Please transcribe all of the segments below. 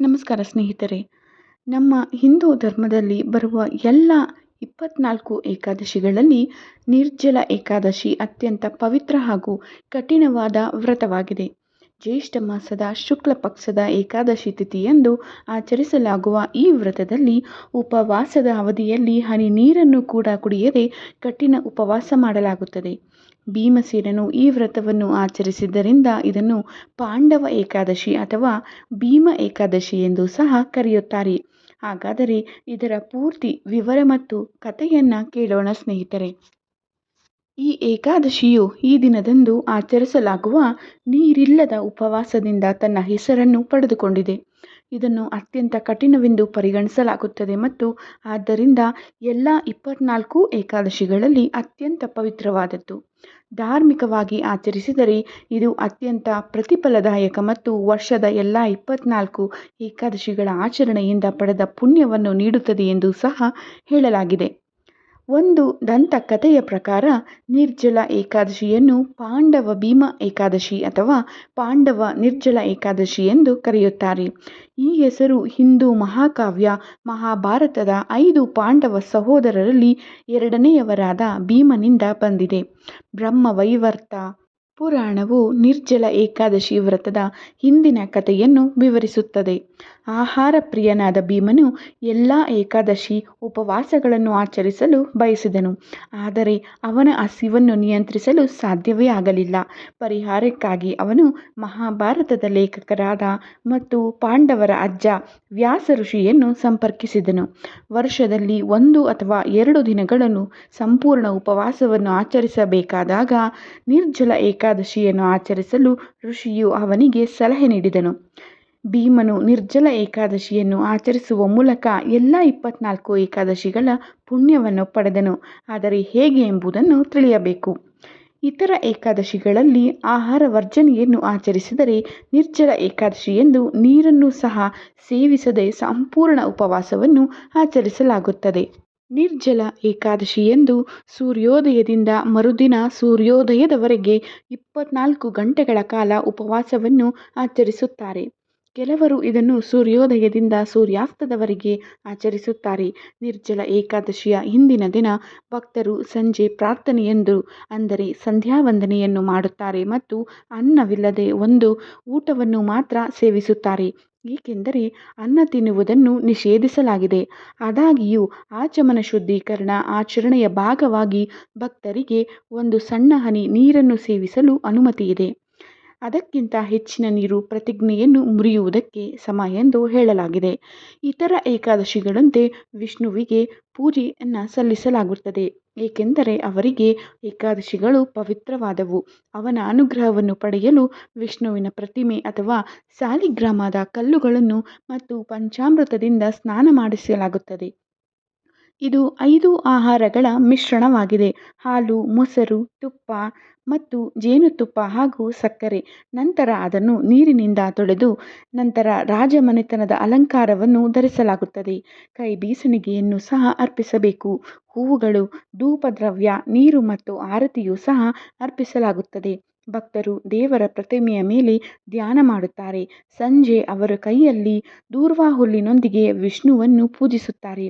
ನಮಸ್ಕಾರ ಸ್ನೇಹಿತರೆ. ನಮ್ಮ ಹಿಂದೂ ಧರ್ಮದಲ್ಲಿ ಬರುವ ಎಲ್ಲ 24 ಏಕಾದಶಿಗಳಲ್ಲಿ ನಿರ್ಜಲ ಏಕಾದಶಿ ಅತ್ಯಂತ ಪವಿತ್ರ ಹಾಗೂ ಕಠಿಣವಾದ ವ್ರತವಾಗಿದೆ. ಜ್ಯೇಷ್ಠ ಮಾಸದ ಶುಕ್ಲ ಪಕ್ಷದ ಏಕಾದಶಿ ತಿಥಿಯಂದು ಆಚರಿಸಲಾಗುವ ಈ ವ್ರತದಲ್ಲಿ ಉಪವಾಸದ ಅವಧಿಯಲ್ಲಿ ಹನಿ ನೀರನ್ನು ಕೂಡ ಕುಡಿಯದೆ ಕಠಿಣ ಉಪವಾಸ ಮಾಡಲಾಗುತ್ತದೆ. ಭೀಮಸೇನನು ಈ ವ್ರತವನ್ನು ಆಚರಿಸಿದ್ದರಿಂದ ಇದನ್ನು ಪಾಂಡವ ಏಕಾದಶಿ ಅಥವಾ ಭೀಮ ಏಕಾದಶಿ ಎಂದು ಸಹ ಕರೆಯುತ್ತಾರೆ. ಹಾಗಾದರೆ ಇದರ ಪೂರ್ತಿ ವಿವರ ಮತ್ತು ಕಥೆಯನ್ನು ಕೇಳೋಣ ಸ್ನೇಹಿತರೆ. ಈ ಏಕಾದಶಿಯು ಈ ದಿನದಂದು ಆಚರಿಸಲಾಗುವ ನೀರಿಲ್ಲದ ಉಪವಾಸದಿಂದ ತನ್ನ ಹೆಸರನ್ನು ಪಡೆದುಕೊಂಡಿದೆ. ಇದನ್ನು ಅತ್ಯಂತ ಕಠಿಣವೆಂದು ಪರಿಗಣಿಸಲಾಗುತ್ತದೆ ಮತ್ತು ಆದ್ದರಿಂದ ಎಲ್ಲ 24 ಏಕಾದಶಿಗಳಲ್ಲಿ ಅತ್ಯಂತ ಪವಿತ್ರವಾದದ್ದು. ಧಾರ್ಮಿಕವಾಗಿ ಆಚರಿಸಿದರೆ ಇದು ಅತ್ಯಂತ ಪ್ರತಿಫಲದಾಯಕ ಮತ್ತು ವರ್ಷದ ಎಲ್ಲ 24 ಏಕಾದಶಿಗಳ ಆಚರಣೆಯಿಂದ ಪಡೆದ ಪುಣ್ಯವನ್ನು ನೀಡುತ್ತದೆ ಎಂದು ಸಹ ಹೇಳಲಾಗಿದೆ. ಒಂದು ದಂತಕಥೆಯ ಪ್ರಕಾರ ನಿರ್ಜಲ ಏಕಾದಶಿಯನ್ನು ಪಾಂಡವ ಭೀಮ ಏಕಾದಶಿ ಅಥವಾ ಪಾಂಡವ ನಿರ್ಜಲ ಏಕಾದಶಿ ಎಂದು ಕರೆಯುತ್ತಾರೆ. ಈ ಹೆಸರು ಹಿಂದೂ ಮಹಾಕಾವ್ಯ ಮಹಾಭಾರತದ 5 ಪಾಂಡವ ಸಹೋದರರಲ್ಲಿ ಎರಡನೆಯವರಾದ ಭೀಮನಿಂದ ಬಂದಿದೆ. ಬ್ರಹ್ಮವೈವರ್ತ ಪುರಾಣವು ನಿರ್ಜಲ ಏಕಾದಶಿ ವ್ರತದ ಹಿಂದಿನ ಕಥೆಯನ್ನು ವಿವರಿಸುತ್ತದೆ. ಆಹಾರ ಪ್ರಿಯನಾದ ಭೀಮನು ಎಲ್ಲ ಏಕಾದಶಿ ಉಪವಾಸಗಳನ್ನು ಆಚರಿಸಲು ಬಯಸಿದನು, ಆದರೆ ಅವನ ಹಸಿವನ್ನು ನಿಯಂತ್ರಿಸಲು ಸಾಧ್ಯವೇ ಆಗಲಿಲ್ಲ. ಪರಿಹಾರಕ್ಕಾಗಿ ಅವನು ಮಹಾಭಾರತದ ಲೇಖಕರಾದ ಮತ್ತು ಪಾಂಡವರ ಅಜ್ಜ ವ್ಯಾಸ ಋಷಿಯನ್ನು ಸಂಪರ್ಕಿಸಿದನು. ವರ್ಷದಲ್ಲಿ 1 ಅಥವಾ 2 ದಿನಗಳನ್ನು ಸಂಪೂರ್ಣ ಉಪವಾಸವನ್ನು ಆಚರಿಸಬೇಕಾದಾಗ ನಿರ್ಜಲ ಏಕಾದಶಿಯನ್ನು ಆಚರಿಸಲು ಋಷಿಯು ಅವನಿಗೆ ಸಲಹೆ ನೀಡಿದನು. ಭೀಮನು ನಿರ್ಜಲ ಏಕಾದಶಿಯನ್ನು ಆಚರಿಸುವ ಮೂಲಕ ಎಲ್ಲ 24 ಏಕಾದಶಿಗಳ ಪುಣ್ಯವನ್ನು ಪಡೆದನು. ಆದರೆ ಹೇಗೆ ಎಂಬುದನ್ನು ತಿಳಿಯಬೇಕು. ಇತರ ಏಕಾದಶಿಗಳಲ್ಲಿ ಆಹಾರ ವರ್ಜನೆಯನ್ನು ಆಚರಿಸಿದರೆ ನಿರ್ಜಲ ಏಕಾದಶಿಯಂದು ನೀರನ್ನು ಸಹ ಸೇವಿಸದೆ ಸಂಪೂರ್ಣ ಉಪವಾಸವನ್ನು ಆಚರಿಸಲಾಗುತ್ತದೆ. ನಿರ್ಜಲ ಏಕಾದಶಿಯಂದು ಸೂರ್ಯೋದಯದಿಂದ ಮರುದಿನ ಸೂರ್ಯೋದಯದವರೆಗೆ 24 ಗಂಟೆಗಳ ಕಾಲ ಉಪವಾಸವನ್ನು ಆಚರಿಸುತ್ತಾರೆ. ಕೆಲವರು ಇದನ್ನು ಸೂರ್ಯೋದಯದಿಂದ ಸೂರ್ಯಾಸ್ತದವರೆಗೆ ಆಚರಿಸುತ್ತಾರೆ. ನಿರ್ಜಲ ಏಕಾದಶಿಯ ಹಿಂದಿನ ದಿನ ಭಕ್ತರು ಸಂಜೆ ಪ್ರಾರ್ಥನೆಯೆಂದು ಅಂದರೆ ಸಂಧ್ಯಾ ವಂದನೆಯನ್ನು ಮಾಡುತ್ತಾರೆ ಮತ್ತು ಅನ್ನವಿಲ್ಲದೆ ಒಂದು ಊಟವನ್ನು ಮಾತ್ರ ಸೇವಿಸುತ್ತಾರೆ, ಏಕೆಂದರೆ ಅನ್ನ ತಿನ್ನುವುದನ್ನು ನಿಷೇಧಿಸಲಾಗಿದೆ. ಆದಾಗ್ಯೂ ಆಚಮನ ಶುದ್ಧೀಕರಣ ಆಚರಣೆಯ ಭಾಗವಾಗಿ ಭಕ್ತರಿಗೆ ಒಂದು ಸಣ್ಣ ಹನಿ ನೀರನ್ನು ಸೇವಿಸಲು ಅನುಮತಿಯಿದೆ. ಅದಕ್ಕಿಂತ ಹೆಚ್ಚಿನ ನೀರು ಪ್ರತಿಜ್ಞೆಯನ್ನು ಮುರಿಯುವುದಕ್ಕೆ ಸಮ ಎಂದು ಹೇಳಲಾಗಿದೆ. ಇತರ ಏಕಾದಶಿಗಳಂತೆ ವಿಷ್ಣುವಿಗೆ ಪೂಜೆಯನ್ನು ಸಲ್ಲಿಸಲಾಗುತ್ತದೆ, ಏಕೆಂದರೆ ಅವರಿಗೆ ಏಕಾದಶಿಗಳು ಪವಿತ್ರವಾದವು. ಅವನ ಅನುಗ್ರಹವನ್ನು ಪಡೆಯಲು ವಿಷ್ಣುವಿನ ಪ್ರತಿಮೆ ಅಥವಾ ಸಾಲಿಗ್ರಾಮದ ಕಲ್ಲುಗಳನ್ನು ಮತ್ತು ಪಂಚಾಮೃತದಿಂದ ಸ್ನಾನ ಮಾಡಿಸಲಾಗುತ್ತದೆ. ಇದು 5 ಆಹಾರಗಳ ಮಿಶ್ರಣವಾಗಿದೆ: ಹಾಲು, ಮೊಸರು, ತುಪ್ಪ ಮತ್ತು ಜೇನುತುಪ್ಪ ಹಾಗೂ ಸಕ್ಕರೆ. ನಂತರ ಅದನ್ನು ನೀರಿನಿಂದ ತೊಳೆದು ನಂತರ ರಾಜಮನೆತನದ ಅಲಂಕಾರವನ್ನು ಧರಿಸಲಾಗುತ್ತದೆ. ಕೈ ಬೀಸಣಿಗೆಯನ್ನು ಸಹ ಅರ್ಪಿಸಬೇಕು. ಹೂವುಗಳು, ಧೂಪದ್ರವ್ಯ, ನೀರು ಮತ್ತು ಆರತಿಯು ಸಹ ಅರ್ಪಿಸಲಾಗುತ್ತದೆ. ಭಕ್ತರು ದೇವರ ಪ್ರತಿಮೆಯ ಮೇಲೆ ಧ್ಯಾನ ಮಾಡುತ್ತಾರೆ. ಸಂಜೆ ಅವರ ಕೈಯಲ್ಲಿ ದೂರ್ವಾ ಹುಲ್ಲಿನೊಂದಿಗೆ ವಿಷ್ಣುವನ್ನು ಪೂಜಿಸುತ್ತಾರೆ.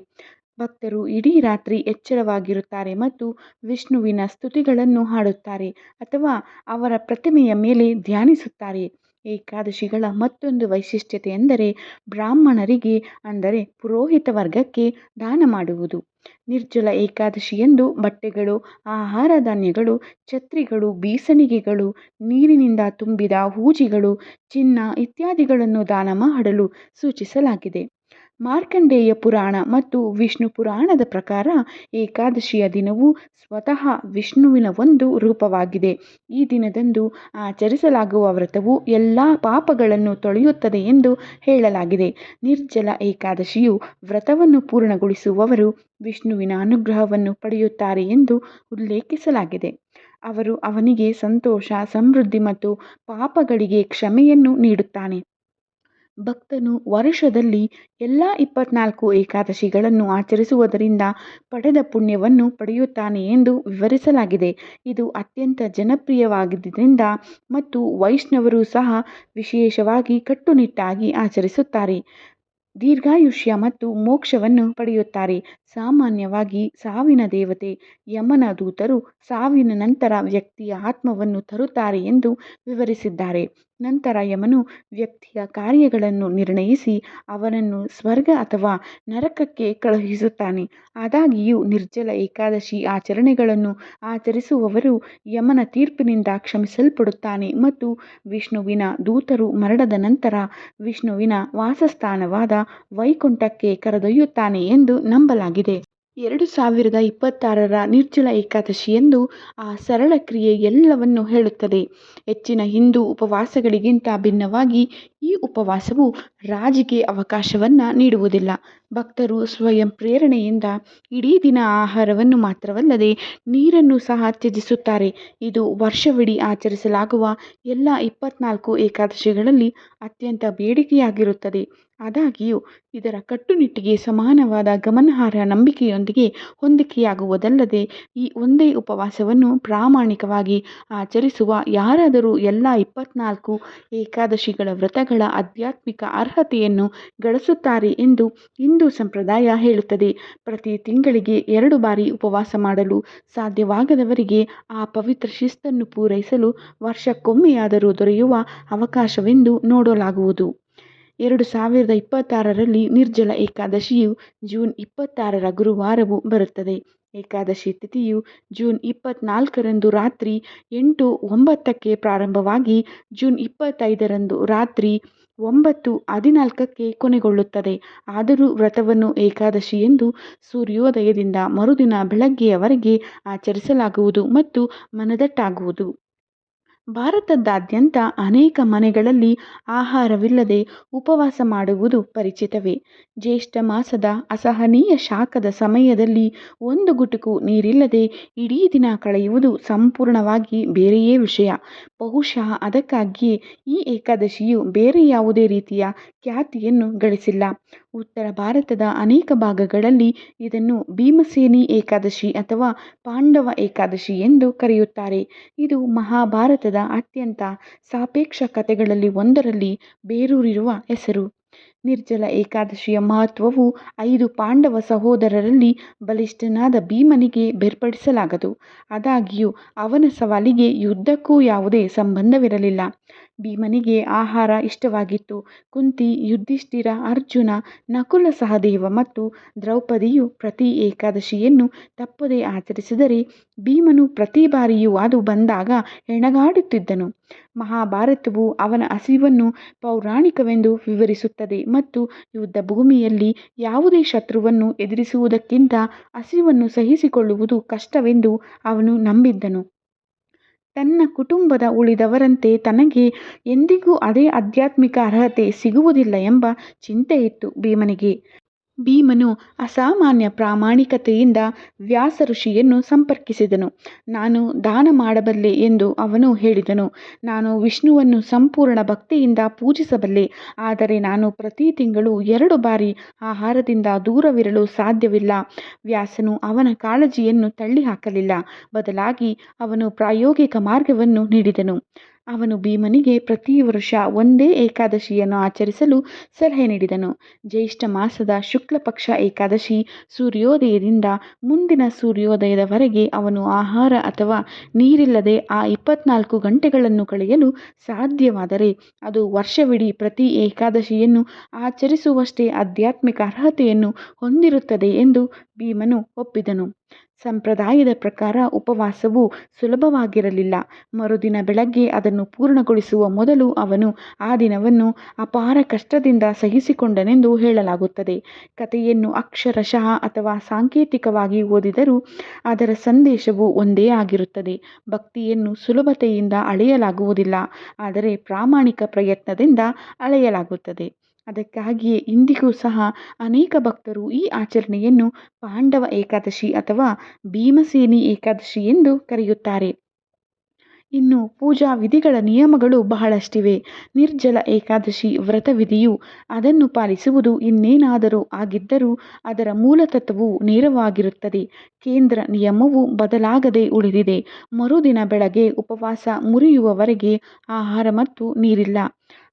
ಭಕ್ತರು ಇಡೀ ರಾತ್ರಿ ಎಚ್ಚರವಾಗಿರುತ್ತಾರೆ ಮತ್ತು ವಿಷ್ಣುವಿನ ಸ್ತುತಿಗಳನ್ನು ಹಾಡುತ್ತಾರೆ ಅಥವಾ ಅವರ ಪ್ರತಿಮೆಯ ಮೇಲೆ ಧ್ಯಾನಿಸುತ್ತಾರೆ. ಏಕಾದಶಿಗಳ ಮತ್ತೊಂದು ವೈಶಿಷ್ಟ್ಯತೆ ಎಂದರೆ ಬ್ರಾಹ್ಮಣರಿಗೆ ಅಂದರೆ ಪುರೋಹಿತ ವರ್ಗಕ್ಕೆ ದಾನ ಮಾಡುವುದು. ನಿರ್ಜಲ ಏಕಾದಶಿಯಂದು ಬಟ್ಟೆಗಳು, ಆಹಾರ ಧಾನ್ಯಗಳು, ಛತ್ರಿಗಳು, ಬೀಸಣಿಗೆಗಳು, ನೀರಿನಿಂದ ತುಂಬಿದ ಹೂಜಿಗಳು, ಚಿನ್ನ ಇತ್ಯಾದಿಗಳನ್ನು ದಾನ ಮಾಡಲು ಸೂಚಿಸಲಾಗಿದೆ. ಮಾರ್ಕಂಡೇಯ ಪುರಾಣ ಮತ್ತು ವಿಷ್ಣು ಪುರಾಣದ ಪ್ರಕಾರ ಏಕಾದಶಿಯ ದಿನವು ಸ್ವತಃ ವಿಷ್ಣುವಿನ ಒಂದು ರೂಪವಾಗಿದೆ. ಈ ದಿನದಂದು ಆಚರಿಸಲಾಗುವ ವ್ರತವು ಎಲ್ಲ ಪಾಪಗಳನ್ನು ತೊಳೆಯುತ್ತದೆ ಎಂದು ಹೇಳಲಾಗಿದೆ. ನಿರ್ಜಲ ಏಕಾದಶಿಯು ವ್ರತವನ್ನು ಪೂರ್ಣಗೊಳಿಸುವವರು ವಿಷ್ಣುವಿನ ಅನುಗ್ರಹವನ್ನು ಪಡೆಯುತ್ತಾರೆ ಎಂದು ಉಲ್ಲೇಖಿಸಲಾಗಿದೆ. ಅವರು ಅವನಿಗೆ ಸಂತೋಷ, ಸಮೃದ್ಧಿ ಮತ್ತು ಪಾಪಗಳಿಗೆ ಕ್ಷಮೆಯನ್ನು ನೀಡುತ್ತಾನೆ. ಭಕ್ತನು ವರ್ಷದಲ್ಲಿ ಎಲ್ಲ 24 ಏಕಾದಶಿಗಳನ್ನು ಆಚರಿಸುವುದರಿಂದ ಪಡೆದ ಪುಣ್ಯವನ್ನು ಪಡೆಯುತ್ತಾನೆ ಎಂದು ವಿವರಿಸಲಾಗಿದೆ. ಇದು ಅತ್ಯಂತ ಜನಪ್ರಿಯವಾಗಿದ್ದರಿಂದ ಮತ್ತು ವೈಷ್ಣವರು ಸಹ ವಿಶೇಷವಾಗಿ ಕಟ್ಟುನಿಟ್ಟಾಗಿ ಆಚರಿಸುತ್ತಾರೆ. ದೀರ್ಘಾಯುಷ್ಯ ಮತ್ತು ಮೋಕ್ಷವನ್ನು ಪಡೆಯುತ್ತಾರೆ. ಸಾಮಾನ್ಯವಾಗಿ ಸಾವಿನ ದೇವತೆ ಯಮನ ದೂತರು ಸಾವಿನ ನಂತರ ವ್ಯಕ್ತಿಯ ಆತ್ಮವನ್ನು ತರುತ್ತಾರೆ ಎಂದು ವಿವರಿಸಿದ್ದಾರೆ. ನಂತರ ಯಮನು ವ್ಯಕ್ತಿಯ ಕಾರ್ಯಗಳನ್ನು ನಿರ್ಣಯಿಸಿ ಅವನನ್ನು ಸ್ವರ್ಗ ಅಥವಾ ನರಕಕ್ಕೆ ಕಳುಹಿಸುತ್ತಾನೆ. ಆದಾಗ್ಯೂ ನಿರ್ಜಲ ಏಕಾದಶಿ ಆಚರಣೆಗಳನ್ನು ಆಚರಿಸುವವರು ಯಮನ ತೀರ್ಪಿನಿಂದ ಕ್ಷಮಿಸಲ್ಪಡುತ್ತಾನೆ ಮತ್ತು ವಿಷ್ಣುವಿನ ದೂತರು ಮರಣದ ನಂತರ ವಿಷ್ಣುವಿನ ವಾಸಸ್ಥಾನವಾದ ವೈಕುಂಠಕ್ಕೆ ಕರೆದೊಯ್ಯುತ್ತಾನೆ ಎಂದು ನಂಬಲಾಗಿದೆ. 2026ರ ನಿರ್ಜಲ ಏಕಾದಶಿಯಂದು ಆ ಸರಳ ಕ್ರಿಯೆ ಎಲ್ಲವನ್ನೂ ಹೇಳುತ್ತದೆ. ಹೆಚ್ಚಿನ ಹಿಂದೂ ಉಪವಾಸಗಳಿಗಿಂತ ಭಿನ್ನವಾಗಿ ಈ ಉಪವಾಸವು ರಾಜಿಗೆ ಅವಕಾಶವನ್ನು ನೀಡುವುದಿಲ್ಲ. ಭಕ್ತರು ಸ್ವಯಂ ಪ್ರೇರಣೆಯಿಂದ ಇಡೀ ದಿನ ಆಹಾರವನ್ನು ಮಾತ್ರವಲ್ಲದೆ ನೀರನ್ನು ಸಹ ತ್ಯಜಿಸುತ್ತಾರೆ. ಇದು ವರ್ಷವಿಡೀ ಆಚರಿಸಲಾಗುವ ಎಲ್ಲ 24 ಏಕಾದಶಿಗಳಲ್ಲಿ ಅತ್ಯಂತ ಬೇಡಿಕೆಯಾಗಿರುತ್ತದೆ. ಆದಾಗ್ಯೂ ಇದರ ಕಟ್ಟುನಿಟ್ಟಿಗೆ ಸಮಾನವಾದ ಗಮನಾರ್ಹ ನಂಬಿಕೆಯೊಂದಿಗೆ ಹೊಂದಿಕೆಯಾಗುವುದಲ್ಲದೆ ಈ ಒಂದೇ ಉಪವಾಸವನ್ನು ಪ್ರಾಮಾಣಿಕವಾಗಿ ಆಚರಿಸುವ ಯಾರಾದರೂ ಎಲ್ಲ 24 ಏಕಾದಶಿಗಳ ವ್ರತಗಳ ಆಧ್ಯಾತ್ಮಿಕ ಅರ್ಹತೆಯನ್ನು ಗಳಿಸುತ್ತಾರೆ ಎಂದು ಹಿಂದೂ ಸಂಪ್ರದಾಯ ಹೇಳುತ್ತದೆ. ಪ್ರತಿ ತಿಂಗಳಿಗೆ 2 ಬಾರಿ ಉಪವಾಸ ಮಾಡಲು ಸಾಧ್ಯವಾಗದವರಿಗೆ ಆ ಪವಿತ್ರ ಶಿಸ್ತನ್ನು ಪೂರೈಸಲು ವರ್ಷಕ್ಕೊಮ್ಮೆಯಾದರೂ ದೊರೆಯುವ ಅವಕಾಶವೆಂದು ನೋಡಲಾಗುವುದು. 2026ರಲ್ಲಿ ನಿರ್ಜಲ ಏಕಾದಶಿಯು ಜೂನ್ 26ರ ಗುರುವಾರವು ಬರುತ್ತದೆ. ಏಕಾದಶಿ ತಿಥಿಯು ಜೂನ್ 24ರಂದು ರಾತ್ರಿ 8:09ಕ್ಕೆ ಪ್ರಾರಂಭವಾಗಿ ಜೂನ್ 25ರಂದು ರಾತ್ರಿ 9:14ಕ್ಕೆ ಕೊನೆಗೊಳ್ಳುತ್ತದೆ. ಆದರೂ ವ್ರತವನ್ನು ಏಕಾದಶಿ ಎಂದು ಸೂರ್ಯೋದಯದಿಂದ ಮರುದಿನ ಬೆಳಗ್ಗೆಯವರೆಗೆ ಆಚರಿಸಲಾಗುವುದು ಮತ್ತು ಮನದಟ್ಟಾಗುವುದು. ಭಾರತದಾದ್ಯಂತ ಅನೇಕ ಮನೆಗಳಲ್ಲಿ ಆಹಾರವಿಲ್ಲದೆ ಉಪವಾಸ ಮಾಡುವುದು ಪರಿಚಿತವೇ. ಜ್ಯೇಷ್ಠ ಮಾಸದ ಅಸಹನೀಯ ಶಾಖದ ಸಮಯದಲ್ಲಿ ಒಂದು ಗುಟುಕು ನೀರಿಲ್ಲದೆ ಇಡೀ ದಿನ ಕಳೆಯುವುದು ಸಂಪೂರ್ಣವಾಗಿ ಬೇರೆಯೇ ವಿಷಯ. ಬಹುಶಃ ಅದಕ್ಕಾಗಿಯೇ ಈ ಏಕಾದಶಿಯು ಬೇರೆ ಯಾವುದೇ ರೀತಿಯ ಖ್ಯಾತಿಯನ್ನು ಗಳಿಸಿಲ್ಲ. ಉತ್ತರ ಭಾರತದ ಅನೇಕ ಭಾಗಗಳಲ್ಲಿ ಇದನ್ನು ಭೀಮಸೇನಿ ಏಕಾದಶಿ ಅಥವಾ ಪಾಂಡವ ಏಕಾದಶಿ ಎಂದು ಕರೆಯುತ್ತಾರೆ. ಇದು ಮಹಾಭಾರತದ ಅತ್ಯಂತ ಸಾಪೇಕ್ಷ ಕಥೆಗಳಲ್ಲಿ ಒಂದರಲ್ಲಿ ಬೇರೂರಿರುವ ಹೆಸರು. ನಿರ್ಜಲ ಏಕಾದಶಿಯ ಮಹತ್ವವು 5 ಪಾಂಡವ ಸಹೋದರರಲ್ಲಿ ಬಲಿಷ್ಠನಾದ ಭೀಮನಿಗೆ ಬೇರ್ಪಡಿಸಲಾಗದು. ಆದಾಗ್ಯೂ ಅವನ ಸವಾಲಿಗೆ ಯುದ್ಧಕ್ಕೂ ಯಾವುದೇ ಸಂಬಂಧವಿರಲಿಲ್ಲ. ಭೀಮನಿಗೆ ಆಹಾರ ಇಷ್ಟವಾಗಿತ್ತು. ಕುಂತಿ, ಯುಧಿಷ್ಠಿರ, ಅರ್ಜುನ, ನಕುಲ, ಸಹದೇವ ಮತ್ತು ದ್ರೌಪದಿಯು ಪ್ರತಿ ಏಕಾದಶಿಯನ್ನು ತಪ್ಪದೇ ಆಚರಿಸಿದರೆ ಭೀಮನು ಪ್ರತಿ ಬಾರಿಯೂ ಅದು ಬಂದಾಗ ಹೆಣಗಾಡುತ್ತಿದ್ದನು. ಮಹಾಭಾರತವು ಅವನ ಹಸಿವನ್ನು ಪೌರಾಣಿಕವೆಂದು ವಿವರಿಸುತ್ತದೆ ಮತ್ತು ಯುದ್ಧ ಭೂಮಿಯಲ್ಲಿ ಯಾವುದೇ ಶತ್ರುವನ್ನು ಎದುರಿಸುವುದಕ್ಕಿಂತ ಹಸಿವನ್ನು ಸಹಿಸಿಕೊಳ್ಳುವುದು ಕಷ್ಟವೆಂದು ಅವನು ನಂಬಿದ್ದನು. ತನ್ನ ಕುಟುಂಬದ ಉಳಿದವರಂತೆ ತನಗೆ ಎಂದಿಗೂ ಅದೇ ಆಧ್ಯಾತ್ಮಿಕ ಅರ್ಹತೆ ಸಿಗುವುದಿಲ್ಲ ಎಂಬ ಚಿಂತೆಯಿತ್ತು ಭೀಮನಿಗೆ. ಭೀಮನು ಅಸಾಮಾನ್ಯ ಪ್ರಾಮಾಣಿಕತೆಯಿಂದ ವ್ಯಾಸ ಋಷಿಯನ್ನು ಸಂಪರ್ಕಿಸಿದನು. ನಾನು ದಾನ ಮಾಡಬಲ್ಲೆ ಎಂದು ಅವನು ಹೇಳಿದನು. ನಾನು ವಿಷ್ಣುವನ್ನು ಸಂಪೂರ್ಣ ಭಕ್ತಿಯಿಂದ ಪೂಜಿಸಬಲ್ಲೆ, ಆದರೆ ನಾನು ಪ್ರತಿ ತಿಂಗಳು 2 ಬಾರಿ ಆಹಾರದಿಂದ ದೂರವಿರಲು ಸಾಧ್ಯವಿಲ್ಲ. ವ್ಯಾಸನು ಅವನ ಕಾಳಜಿಯನ್ನು ತಳ್ಳಿಹಾಕಲಿಲ್ಲ. ಬದಲಾಗಿ ಅವನು ಪ್ರಾಯೋಗಿಕ ಮಾರ್ಗವನ್ನು ನೀಡಿದನು. ಅವನು ಭೀಮನಿಗೆ ಪ್ರತಿ ವರ್ಷ ಒಂದೇ ಏಕಾದಶಿಯನ್ನು ಆಚರಿಸಲು ಸಲಹೆ ನೀಡಿದನು. ಜ್ಯೇಷ್ಠ ಮಾಸದ ಶುಕ್ಲ ಪಕ್ಷ ಏಕಾದಶಿ ಸೂರ್ಯೋದಯದಿಂದ ಮುಂದಿನ ಸೂರ್ಯೋದಯದವರೆಗೆ ಅವನು ಆಹಾರ ಅಥವಾ ನೀರಿಲ್ಲದೆ ಆ 24 ಗಂಟೆಗಳನ್ನು ಕಳೆಯಲು ಸಾಧ್ಯವಾದರೆ ಅದು ವರ್ಷವಿಡೀ ಪ್ರತಿ ಏಕಾದಶಿಯನ್ನು ಆಚರಿಸುವಷ್ಟೇ ಆಧ್ಯಾತ್ಮಿಕ ಅರ್ಹತೆಯನ್ನು ಹೊಂದಿರುತ್ತದೆ ಎಂದು ಭೀಮನು ಒಪ್ಪಿದನು. ಸಂಪ್ರದಾಯದ ಪ್ರಕಾರ ಉಪವಾಸವು ಸುಲಭವಾಗಿರಲಿಲ್ಲ. ಮರುದಿನ ಬೆಳಗ್ಗೆ ಅದನ್ನು ಪೂರ್ಣಗೊಳಿಸುವ ಮೊದಲು ಅವನು ಆ ದಿನವನ್ನು ಅಪಾರ ಕಷ್ಟದಿಂದ ಸಹಿಸಿಕೊಂಡನೆಂದು ಹೇಳಲಾಗುತ್ತದೆ. ಕಥೆಯನ್ನು ಅಕ್ಷರಶಃ ಅಥವಾ ಸಾಂಕೇತಿಕವಾಗಿ ಓದಿದರೂ ಅದರ ಸಂದೇಶವು ಒಂದೇ ಆಗಿರುತ್ತದೆ. ಭಕ್ತಿಯನ್ನು ಸುಲಭತೆಯಿಂದ ಅಳೆಯಲಾಗುವುದಿಲ್ಲ, ಆದರೆ ಪ್ರಾಮಾಣಿಕ ಪ್ರಯತ್ನದಿಂದ ಅಳೆಯಲಾಗುತ್ತದೆ. ಅದಕ್ಕಾಗಿಯೇ ಇಂದಿಗೂ ಸಹ ಅನೇಕ ಭಕ್ತರು ಈ ಆಚರಣೆಯನ್ನು ಪಾಂಡವ ಏಕಾದಶಿ ಅಥವಾ ಭೀಮಸೇನಿ ಏಕಾದಶಿ ಎಂದು ಕರೆಯುತ್ತಾರೆ. ಇನ್ನು ಪೂಜಾ ವಿಧಿಗಳ ನಿಯಮಗಳು ಬಹಳಷ್ಟಿವೆ. ನಿರ್ಜಲ ಏಕಾದಶಿ ವ್ರತವಿಧಿಯು ಅದನ್ನು ಪಾಲಿಸುವುದು ಇನ್ನೇನಾದರೂ ಆಗಿದ್ದರೂ ಅದರ ಮೂಲತತ್ವವು ನೇರವಾಗಿರುತ್ತದೆ. ಕೇಂದ್ರ ನಿಯಮವು ಬದಲಾಗದೆ ಉಳಿದಿದೆ. ಮರುದಿನ ಬೆಳಗ್ಗೆ ಉಪವಾಸ ಮುರಿಯುವವರೆಗೆ ಆಹಾರ ಮತ್ತು ನೀರಿಲ್ಲ.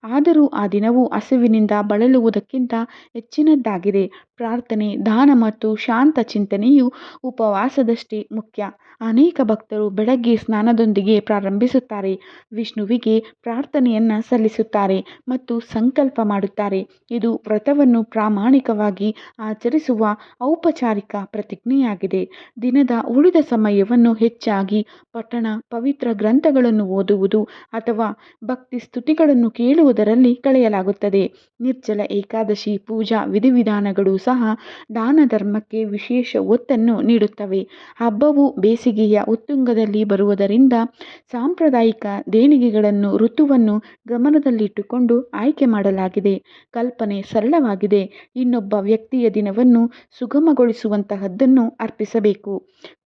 ಆದರೂ ಆ ದಿನವು ಹಸಿವಿನಿಂದ ಬಳಲುವುದಕ್ಕಿಂತ ಹೆಚ್ಚಿನದ್ದಾಗಿದೆ. ಪ್ರಾರ್ಥನೆ, ದಾನ ಮತ್ತು ಶಾಂತ ಚಿಂತನೆಯು ಉಪವಾಸದಷ್ಟೇ ಮುಖ್ಯ. ಅನೇಕ ಭಕ್ತರು ಬೆಳಗ್ಗೆ ಸ್ನಾನದೊಂದಿಗೆ ಪ್ರಾರಂಭಿಸುತ್ತಾರೆ, ವಿಷ್ಣುವಿಗೆ ಪ್ರಾರ್ಥನೆಯನ್ನು ಸಲ್ಲಿಸುತ್ತಾರೆ ಮತ್ತು ಸಂಕಲ್ಪ ಮಾಡುತ್ತಾರೆ. ಇದು ವ್ರತವನ್ನು ಪ್ರಾಮಾಣಿಕವಾಗಿ ಆಚರಿಸುವ ಔಪಚಾರಿಕ ಪ್ರತಿಜ್ಞೆಯಾಗಿದೆ. ದಿನದ ಉಳಿದ ಸಮಯವನ್ನು ಹೆಚ್ಚಾಗಿ ಪಠಣ, ಪವಿತ್ರ ಗ್ರಂಥಗಳನ್ನು ಓದುವುದು ಅಥವಾ ಭಕ್ತಿ ಸ್ತುತಿಗಳನ್ನು ಕೇಳುವುದರಲ್ಲಿ ಕಳೆಯಲಾಗುತ್ತದೆ. ನಿರ್ಜಲ ಏಕಾದಶಿ ಪೂಜಾ ವಿಧಿವಿಧಾನಗಳು ಸಹ ದಾನ ಧರ್ಮಕ್ಕೆ ವಿಶೇಷ ಒತ್ತನ್ನು ನೀಡುತ್ತವೆ. ಹಬ್ಬವು ಬೇಸಿಗೆಯ ಉತ್ತುಂಗದಲ್ಲಿ ಬರುವುದರಿಂದ ಸಾಂಪ್ರದಾಯಿಕ ದೇಣಿಗೆಗಳನ್ನು ಋತುವನ್ನು ಗಮನದಲ್ಲಿಟ್ಟುಕೊಂಡು ಆಯ್ಕೆ ಮಾಡಲಾಗಿದೆ. ಕಲ್ಪನೆ ಸರಳವಾಗಿದೆ. ಇನ್ನೊಬ್ಬ ವ್ಯಕ್ತಿಯ ದಿನವನ್ನು ಸುಗಮಗೊಳಿಸುವಂತಹದ್ದನ್ನು ಅರ್ಪಿಸಬೇಕು.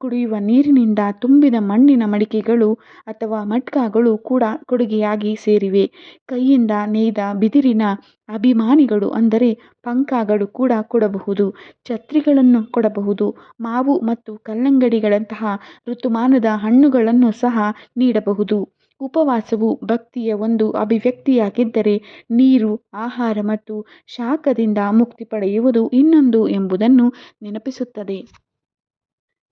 ಕುಡಿಯುವ ನೀರಿನಿಂದ ತುಂಬಿದ ಮಣ್ಣಿನ ಮಡಿಕೆಗಳು ಅಥವಾ ಮಟ್ಕಾಗಳು ಕೂಡ ಕೊಡುಗೆಯಾಗಿ ಸೇರಿವೆ. ಕೈಯಿಂದ ನೇಯ್ದ ಬಿದಿರಿನ ಅಭಿಮಾನಿಗಳು ಅಂದರೆ ಪಂಖಗಳು ಕೂಡ ಕೊಡಬಹುದು. ಛತ್ರಿಗಳನ್ನು ಕೊಡಬಹುದು. ಮಾವು ಮತ್ತು ಕಲ್ಲಂಗಡಿಗಳಂತಹ ಋತುಮಾನದ ಹಣ್ಣುಗಳನ್ನು ಸಹ ನೀಡಬಹುದು. ಉಪವಾಸವು ಭಕ್ತಿಯ ಒಂದು ಅಭಿವ್ಯಕ್ತಿಯಾಗಿದ್ದರೆ, ನೀರು, ಆಹಾರ ಮತ್ತು ಶಾಖದಿಂದ ಮುಕ್ತಿ ಪಡೆಯುವುದು ಇನ್ನೊಂದು ಎಂಬುದನ್ನು ನೆನಪಿಸುತ್ತದೆ.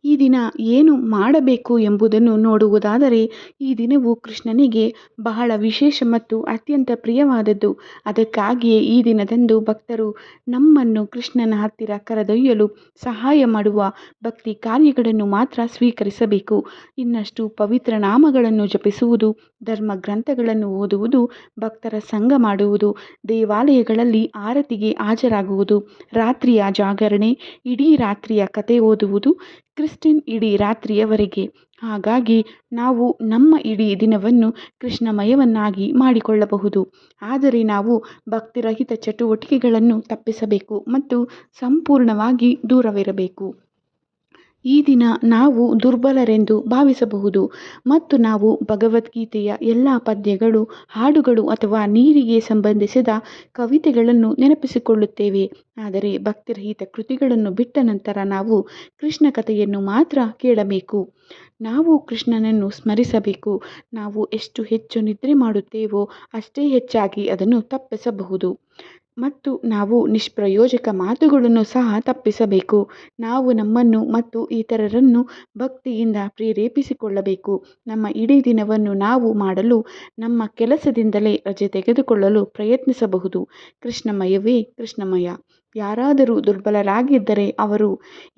ಈ ದಿನ ಏನು ಮಾಡಬೇಕು ಎಂಬುದನ್ನು ನೋಡುವುದಾದರೆ, ಈ ದಿನವು ಕೃಷ್ಣನಿಗೆ ಬಹಳ ವಿಶೇಷ ಮತ್ತು ಅತ್ಯಂತ ಪ್ರಿಯವಾದದ್ದು. ಅದಕ್ಕಾಗಿಯೇ ಈ ದಿನದಂದು ಭಕ್ತರು ನಮ್ಮನ್ನು ಕೃಷ್ಣನ ಹತ್ತಿರ ಕರೆದೊಯ್ಯಲು ಸಹಾಯ ಮಾಡುವ ಭಕ್ತಿ ಕಾರ್ಯಗಳನ್ನು ಮಾತ್ರ ಸ್ವೀಕರಿಸಬೇಕು. ಇನ್ನಷ್ಟು ಪವಿತ್ರ ನಾಮಗಳನ್ನು ಜಪಿಸುವುದು, ಧರ್ಮ ಗ್ರಂಥಗಳನ್ನು ಓದುವುದು, ಭಕ್ತರ ಸಂಗ ಮಾಡುವುದು, ದೇವಾಲಯಗಳಲ್ಲಿ ಆರತಿಗೆ ಹಾಜರಾಗುವುದು, ರಾತ್ರಿಯ ಜಾಗರಣೆ, ಇಡೀ ರಾತ್ರಿಯ ಕತೆ ಓದುವುದು, ಕ್ರಿಸ್ಟಿನ್ ಇಡೀ ರಾತ್ರಿಯವರೆಗೆ. ಹಾಗಾಗಿ ನಾವು ನಮ್ಮ ಇಡೀ ದಿನವನ್ನು ಕೃಷ್ಣಮಯವನ್ನಾಗಿ ಮಾಡಿಕೊಳ್ಳಬಹುದು. ಆದರೆ ನಾವು ಭಕ್ತಿರಹಿತ ಚಟುವಟಿಕೆಗಳನ್ನು ತಪ್ಪಿಸಬೇಕು ಮತ್ತು ಸಂಪೂರ್ಣವಾಗಿ ದೂರವಿರಬೇಕು. ಈ ದಿನ ನಾವು ದುರ್ಬಲರೆಂದು ಭಾವಿಸಬಹುದು ಮತ್ತು ನಾವು ಭಗವದ್ಗೀತೆಯ ಎಲ್ಲ ಪದ್ಯಗಳು, ಹಾಡುಗಳು ಅಥವಾ ನೀರಿಗೆ ಸಂಬಂಧಿಸಿದ ಕವಿತೆಗಳನ್ನು ನೆನಪಿಸಿಕೊಳ್ಳುತ್ತೇವೆ. ಆದರೆ ಭಕ್ತಿರಹಿತ ಕೃತಿಗಳನ್ನು ಬಿಟ್ಟ ನಂತರ ನಾವು ಕೃಷ್ಣ ಕಥೆಯನ್ನು ಮಾತ್ರ ಕೇಳಬೇಕು. ನಾವು ಕೃಷ್ಣನನ್ನು ಸ್ಮರಿಸಬೇಕು. ನಾವು ಎಷ್ಟು ಹೆಚ್ಚು ನಿದ್ರೆ ಮಾಡುತ್ತೇವೋ ಅಷ್ಟೇ ಹೆಚ್ಚಾಗಿ ಅದನ್ನು ತಪ್ಪಿಸಬಹುದು. ಮತ್ತು ನಾವು ನಿಷ್ಪ್ರಯೋಜಕ ಮಾತುಗಳನ್ನು ಸಹ ತಪ್ಪಿಸಬೇಕು. ನಾವು ನಮ್ಮನ್ನು ಮತ್ತು ಇತರರನ್ನು ಭಕ್ತಿಯಿಂದ ಪ್ರೇರೇಪಿಸಿಕೊಳ್ಳಬೇಕು. ನಮ್ಮ ಇಡೀ ದಿನವನ್ನು ನಾವು ಮಾಡಲು, ನಮ್ಮ ಕೆಲಸದಿಂದಲೇ ರಜೆ ತೆಗೆದುಕೊಳ್ಳಲು ಪ್ರಯತ್ನಿಸಬಹುದು. ಕೃಷ್ಣಮಯವೇ ಕೃಷ್ಣಮಯ. ಯಾರಾದರೂ ದುರ್ಬಲರಾಗಿದ್ದರೆ ಅವರು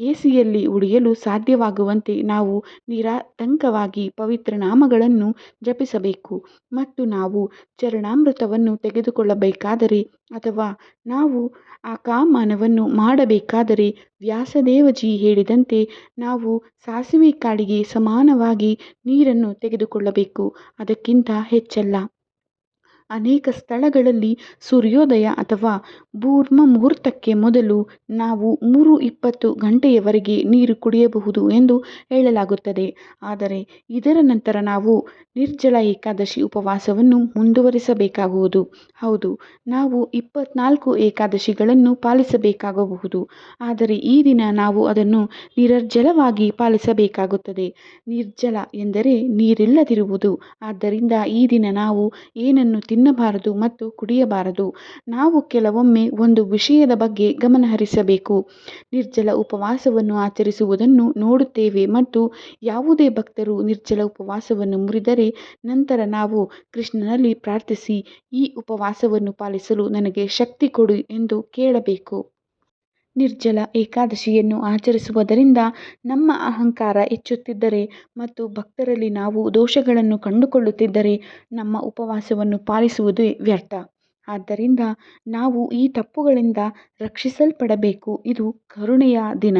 ಎಸಿಯಲ್ಲಿ ಉಳಿಯಲು ಸಾಧ್ಯವಾಗುವಂತೆ ನಾವು ನಿರಾತಂಕವಾಗಿ ಪವಿತ್ರ ನಾಮಗಳನ್ನು ಜಪಿಸಬೇಕು. ಮತ್ತು ನಾವು ಚರಣಾಮೃತವನ್ನು ತೆಗೆದುಕೊಳ್ಳಬೇಕಾದರೆ ಅಥವಾ ನಾವು ಆಕಾಮಾನವನ್ನು ಮಾಡಬೇಕಾದರೆ, ವ್ಯಾಸದೇವಜಿ ಹೇಳಿದಂತೆ ನಾವು ಸಾಸಿವೆ ಕಾಳಿಗೆ ಸಮಾನವಾಗಿ ನೀರನ್ನು ತೆಗೆದುಕೊಳ್ಳಬೇಕು, ಅದಕ್ಕಿಂತ ಹೆಚ್ಚಲ್ಲ. ಅನೇಕ ಸ್ಥಳಗಳಲ್ಲಿ ಸೂರ್ಯೋದಯ ಅಥವಾ ಮುಹೂರ್ತಕ್ಕೆ ಮೊದಲು ನಾವು 3:20 ಗಂಟೆಯವರೆಗೆ ನೀರು ಕುಡಿಯಬಹುದು ಎಂದು ಹೇಳಲಾಗುತ್ತದೆ. ಆದರೆ ಇದರ ನಂತರ ನಾವು ನಿರ್ಜಲ ಏಕಾದಶಿ ಉಪವಾಸವನ್ನು ಮುಂದುವರಿಸಬೇಕಾಗುವುದು. ಹೌದು, ನಾವು 24 ಏಕಾದಶಿಗಳನ್ನು ಪಾಲಿಸಬೇಕಾಗಬಹುದು. ಆದರೆ ಈ ದಿನ ನಾವು ಅದನ್ನು ನಿರ್ಜಲವಾಗಿ ಪಾಲಿಸಬೇಕಾಗುತ್ತದೆ. ನಿರ್ಜಲ ಎಂದರೆ ನೀರಿಲ್ಲದಿರುವುದು. ಆದ್ದರಿಂದ ಈ ದಿನ ನಾವು ಏನನ್ನು ತಿನ್ನಬಾರದು ಮತ್ತು ಕುಡಿಯಬಾರದು. ನಾವು ಕೆಲವೊಮ್ಮೆ ಒಂದು ವಿಷಯದ ಬಗ್ಗೆ ಗಮನಹರಿಸಬೇಕು. ನಿರ್ಜಲ ಉಪವಾಸವನ್ನು ಆಚರಿಸುವುದನ್ನು ನೋಡುತ್ತೇವೆ ಮತ್ತು ಯಾವುದೇ ಭಕ್ತರು ನಿರ್ಜಲ ಉಪವಾಸವನ್ನು ಮುರಿದರೆ ನಂತರ ನಾವು ಕೃಷ್ಣನಲ್ಲಿ ಪ್ರಾರ್ಥಿಸಿ, ಈ ಉಪವಾಸವನ್ನು ಪಾಲಿಸಲು ನನಗೆ ಶಕ್ತಿ ಕೊಡು ಎಂದು ಕೇಳಬೇಕು. ನಿರ್ಜಲ ಏಕಾದಶಿಯನ್ನು ಆಚರಿಸುವುದರಿಂದ ನಮ್ಮ ಅಹಂಕಾರ ಹೆಚ್ಚುತ್ತಿದ್ದರೆ ಮತ್ತು ಭಕ್ತರಲ್ಲಿ ನಾವು ದೋಷಗಳನ್ನು ಕಂಡುಕೊಳ್ಳುತ್ತಿದ್ದರೆ ನಮ್ಮ ಉಪವಾಸವನ್ನು ಪಾಲಿಸುವುದೇ ವ್ಯರ್ಥ. ಆದ್ದರಿಂದ ನಾವು ಈ ತಪ್ಪುಗಳಿಂದ ರಕ್ಷಿಸಲ್ಪಡಬೇಕು. ಇದು ಕರುಣೆಯ ದಿನ.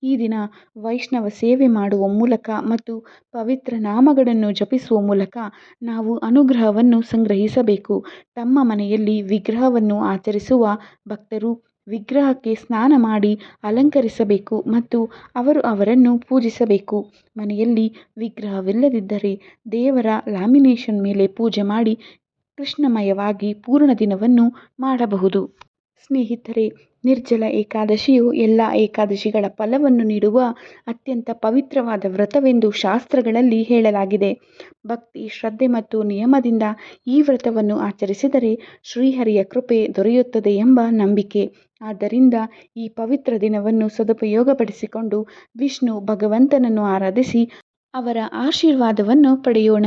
ಈ ದಿನ ವೈಷ್ಣವ ಸೇವೆ ಮಾಡುವ ಮೂಲಕ ಮತ್ತು ಪವಿತ್ರ ನಾಮಗಳನ್ನು ಜಪಿಸುವ ಮೂಲಕ ನಾವು ಅನುಗ್ರಹವನ್ನು ಸಂಗ್ರಹಿಸಬೇಕು. ತಮ್ಮ ಮನೆಯಲ್ಲಿ ವಿಗ್ರಹವನ್ನು ಆಚರಿಸುವ ಭಕ್ತರು ವಿಗ್ರಹಕ್ಕೆ ಸ್ನಾನ ಮಾಡಿ ಅಲಂಕರಿಸಬೇಕು ಮತ್ತು ಅವರನ್ನು ಪೂಜಿಸಬೇಕು. ಮನೆಯಲ್ಲಿ ವಿಗ್ರಹವಿಲ್ಲದಿದ್ದರೆ ದೇವರ ಲ್ಯಾಮಿನೇಷನ್ ಮೇಲೆ ಪೂಜೆ ಮಾಡಿ ಕೃಷ್ಣಮಯವಾಗಿ ಪೂರ್ಣ ದಿನವನ್ನು ಮಾಡಬಹುದು. ಸ್ನೇಹಿತರೆ, ನಿರ್ಜಲ ಏಕಾದಶಿಯು ಎಲ್ಲ ಏಕಾದಶಿಗಳ ಫಲವನ್ನು ನೀಡುವ ಅತ್ಯಂತ ಪವಿತ್ರವಾದ ವ್ರತವೆಂದು ಶಾಸ್ತ್ರಗಳಲ್ಲಿ ಹೇಳಲಾಗಿದೆ. ಭಕ್ತಿ, ಶ್ರದ್ಧೆ ಮತ್ತು ನಿಯಮದಿಂದ ಈ ವ್ರತವನ್ನು ಆಚರಿಸಿದರೆ ಶ್ರೀಹರಿಯ ಕೃಪೆ ದೊರೆಯುತ್ತದೆ ಎಂಬ ನಂಬಿಕೆ. ಆದ್ದರಿಂದ ಈ ಪವಿತ್ರ ದಿನವನ್ನು ಸದುಪಯೋಗಪಡಿಸಿಕೊಂಡು ವಿಷ್ಣು ಭಗವಂತನನ್ನು ಆರಾಧಿಸಿ ಅವರ ಆಶೀರ್ವಾದವನ್ನು ಪಡೆಯೋಣ.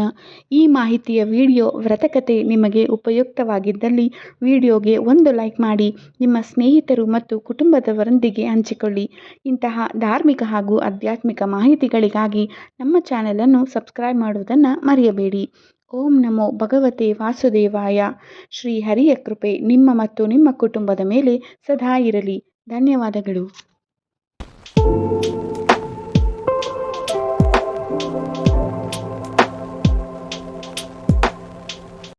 ಈ ಮಾಹಿತಿಯ ವಿಡಿಯೋ ವ್ರತಕಥೆ ನಿಮಗೆ ಉಪಯುಕ್ತವಾಗಿದ್ದಲ್ಲಿ ವಿಡಿಯೋಗೆ ಒಂದು ಲೈಕ್ ಮಾಡಿ, ನಿಮ್ಮ ಸ್ನೇಹಿತರು ಮತ್ತು ಕುಟುಂಬದವರೊಂದಿಗೆ ಹಂಚಿಕೊಳ್ಳಿ. ಇಂತಹ ಧಾರ್ಮಿಕ ಹಾಗೂ ಆಧ್ಯಾತ್ಮಿಕ ಮಾಹಿತಿಗಳಿಗಾಗಿ ನಮ್ಮ ಚಾನೆಲನ್ನು ಸಬ್ಸ್ಕ್ರೈಬ್ ಮಾಡುವುದನ್ನು ಮರೆಯಬೇಡಿ. ಓಂ ನಮೋ ಭಗವತೆ ವಾಸುದೇವಾಯ. ಶ್ರೀ ಹರಿಯ ಕೃಪೆ ನಿಮ್ಮ ಮತ್ತು ನಿಮ್ಮ ಕುಟುಂಬದ ಮೇಲೆ ಸದಾ ಇರಲಿ. ಧನ್ಯವಾದಗಳು.